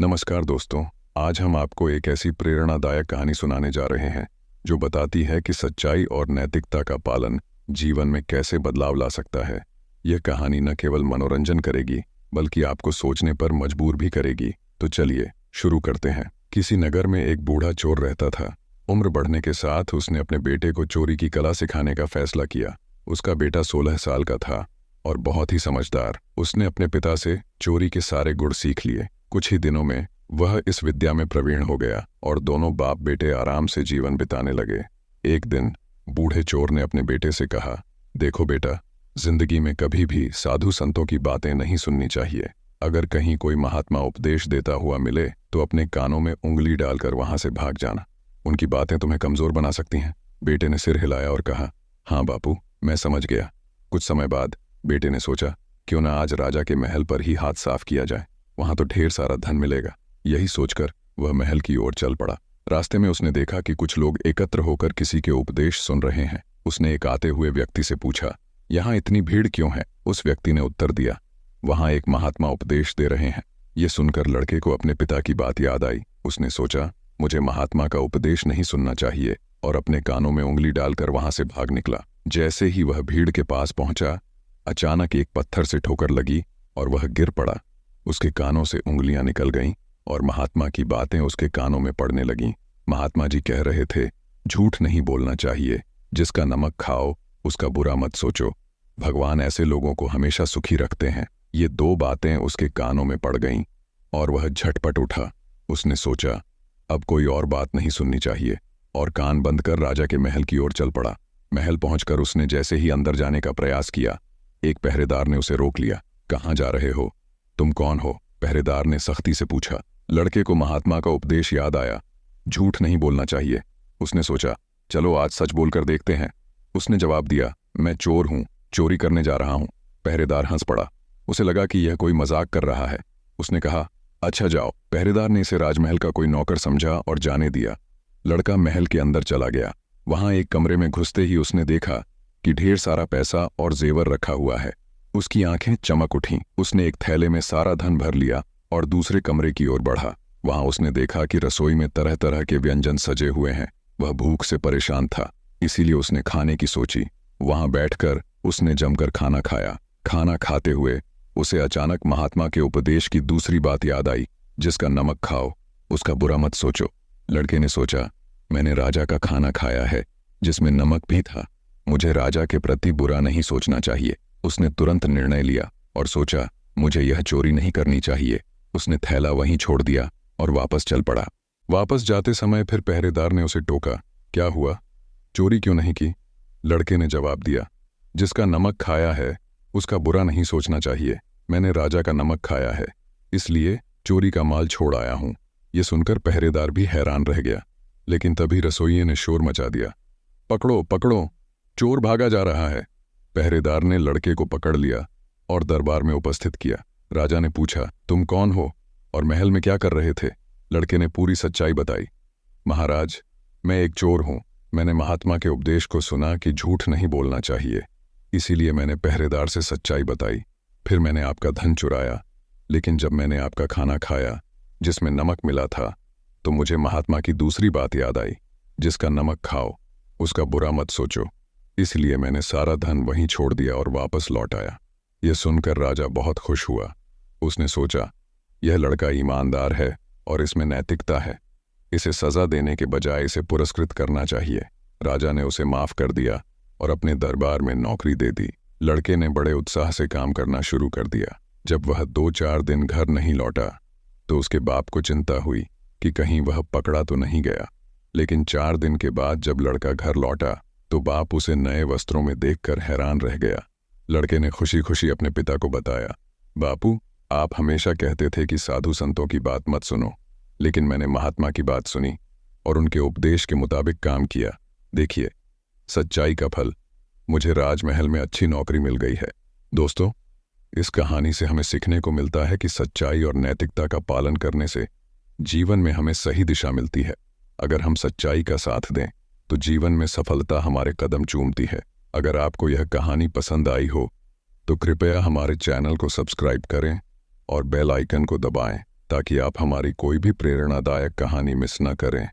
नमस्कार दोस्तों। आज हम आपको एक ऐसी प्रेरणादायक कहानी सुनाने जा रहे हैं जो बताती है कि सच्चाई और नैतिकता का पालन जीवन में कैसे बदलाव ला सकता है। यह कहानी न केवल मनोरंजन करेगी बल्कि आपको सोचने पर मजबूर भी करेगी। तो चलिए शुरू करते हैं। किसी नगर में एक बूढ़ा चोर रहता था। उम्र बढ़ने के साथ उसने अपने बेटे को चोरी की कला सिखाने का फैसला किया। उसका बेटा 16 साल का था और बहुत ही समझदार। उसने अपने पिता से चोरी के सारे गुण सीख लिए। कुछ ही दिनों में वह इस विद्या में प्रवीण हो गया और दोनों बाप बेटे आराम से जीवन बिताने लगे। एक दिन बूढ़े चोर ने अपने बेटे से कहा, देखो बेटा, जिंदगी में कभी भी साधु संतों की बातें नहीं सुननी चाहिए। अगर कहीं कोई महात्मा उपदेश देता हुआ मिले तो अपने कानों में उंगली डालकर वहां से भाग जाना। उनकी बातें तुम्हें कमजोर बना सकती हैं। बेटे ने सिर हिलाया और कहा, हाँ बापू, मैं समझ गया। कुछ समय बाद बेटे ने सोचा, क्यों ना आज राजा के महल पर ही हाथ साफ किया जाए, वहां तो ढेर सारा धन मिलेगा। यही सोचकर वह महल की ओर चल पड़ा। रास्ते में उसने देखा कि कुछ लोग एकत्र होकर किसी के उपदेश सुन रहे हैं। उसने एक आते हुए व्यक्ति से पूछा, यहाँ इतनी भीड़ क्यों है? उस व्यक्ति ने उत्तर दिया, वहां एक महात्मा उपदेश दे रहे हैं। ये सुनकर लड़के को अपने पिता की बात याद आई। उसने सोचा, मुझे महात्मा का उपदेश नहीं सुनना चाहिए, और अपने कानों में उंगली डालकर वहां से भाग निकला। जैसे ही वह भीड़ के पास पहुंचा, अचानक एक पत्थर से ठोकर लगी और वह गिर पड़ा। उसके कानों से उंगलियां निकल गईं और महात्मा की बातें उसके कानों में पड़ने लगीं। महात्मा जी कह रहे थे, झूठ नहीं बोलना चाहिए, जिसका नमक खाओ उसका बुरा मत सोचो, भगवान ऐसे लोगों को हमेशा सुखी रखते हैं। ये दो बातें उसके कानों में पड़ गईं और वह झटपट उठा। उसने सोचा, अब कोई और बात नहीं सुननी चाहिए, और कान बंद कर राजा के महल की ओर चल पड़ा। महल पहुंचकर उसने जैसे ही अंदर जाने का प्रयास किया, एक पहरेदार ने उसे रोक लिया। कहाँ जा रहे हो? तुम कौन हो? पहरेदार ने सख्ती से पूछा। लड़के को महात्मा का उपदेश याद आया। झूठ नहीं बोलना चाहिए। उसने सोचा, चलो आज सच बोलकर देखते हैं। उसने जवाब दिया, मैं चोर हूं, चोरी करने जा रहा हूं। पहरेदार हंस पड़ा। उसे लगा कि यह कोई मजाक कर रहा है। उसने कहा, अच्छा जाओ। पहरेदार ने इसे राजमहल का कोई नौकर समझा और जाने दिया। लड़का महल के अंदर चला गया। वहां एक कमरे में घुसते ही उसने देखा कि ढेर सारा पैसा और जेवर रखा हुआ है। उसकी आंखें चमक उठीं। उसने एक थैले में सारा धन भर लिया और दूसरे कमरे की ओर बढ़ा। वहां उसने देखा कि रसोई में तरह तरह के व्यंजन सजे हुए हैं। वह भूख से परेशान था, इसीलिए उसने खाने की सोची। वहां बैठकर उसने जमकर खाना खाया। खाना खाते हुए उसे अचानक महात्मा के उपदेश की दूसरी बात याद आई, जिसका नमक खाओ उसका बुरा मत सोचो। लड़के ने सोचा, मैंने राजा का खाना खाया है जिसमें नमक भी था, मुझे राजा के प्रति बुरा नहीं सोचना चाहिए। उसने तुरंत निर्णय लिया और सोचा, मुझे यह चोरी नहीं करनी चाहिए। उसने थैला वहीं छोड़ दिया और वापस चल पड़ा। वापस जाते समय फिर पहरेदार ने उसे टोका, क्या हुआ, चोरी क्यों नहीं की? लड़के ने जवाब दिया, जिसका नमक खाया है उसका बुरा नहीं सोचना चाहिए। मैंने राजा का नमक खाया है, इसलिए चोरी का माल छोड़ आया हूं। यह सुनकर पहरेदार भी हैरान रह गया। लेकिन तभी रसोइये ने शोर मचा दिया, पकड़ो पकड़ो, चोर भागा जा रहा है। पहरेदार ने लड़के को पकड़ लिया और दरबार में उपस्थित किया। राजा ने पूछा, तुम कौन हो और महल में क्या कर रहे थे? लड़के ने पूरी सच्चाई बताई। महाराज, मैं एक चोर हूं। मैंने महात्मा के उपदेश को सुना कि झूठ नहीं बोलना चाहिए, इसीलिए मैंने पहरेदार से सच्चाई बताई। फिर मैंने आपका धन चुराया, लेकिन जब मैंने आपका खाना खाया जिसमें नमक मिला था, तो मुझे महात्मा की दूसरी बात याद आई, जिसका नमक खाओ उसका बुरा मत सोचो। इसलिए मैंने सारा धन वहीं छोड़ दिया और वापस लौट आया। यह सुनकर राजा बहुत खुश हुआ। उसने सोचा, यह लड़का ईमानदार है और इसमें नैतिकता है, इसे सजा देने के बजाय इसे पुरस्कृत करना चाहिए। राजा ने उसे माफ कर दिया और अपने दरबार में नौकरी दे दी। लड़के ने बड़े उत्साह से काम करना शुरू कर दिया। जब वह 2-4 दिन घर नहीं लौटा तो उसके बाप को चिंता हुई कि कहीं वह पकड़ा तो नहीं गया। लेकिन 4 दिन के बाद जब लड़का घर लौटा तो बाप उसे नए वस्त्रों में देखकर हैरान रह गया। लड़के ने खुशी खुशी अपने पिता को बताया, बापू, आप हमेशा कहते थे कि साधु संतों की बात मत सुनो, लेकिन मैंने महात्मा की बात सुनी और उनके उपदेश के मुताबिक काम किया। देखिए, सच्चाई का फल, मुझे राजमहल में अच्छी नौकरी मिल गई है। दोस्तों, इस कहानी से हमें सीखने को मिलता है कि सच्चाई और नैतिकता का पालन करने से जीवन में हमें सही दिशा मिलती है। अगर हम सच्चाई का साथ दें तो जीवन में सफलता हमारे कदम चूमती है। अगर आपको यह कहानी पसंद आई हो तो कृपया हमारे चैनल को सब्सक्राइब करें और बेल आइकन को दबाएं ताकि आप हमारी कोई भी प्रेरणादायक कहानी मिस न करें।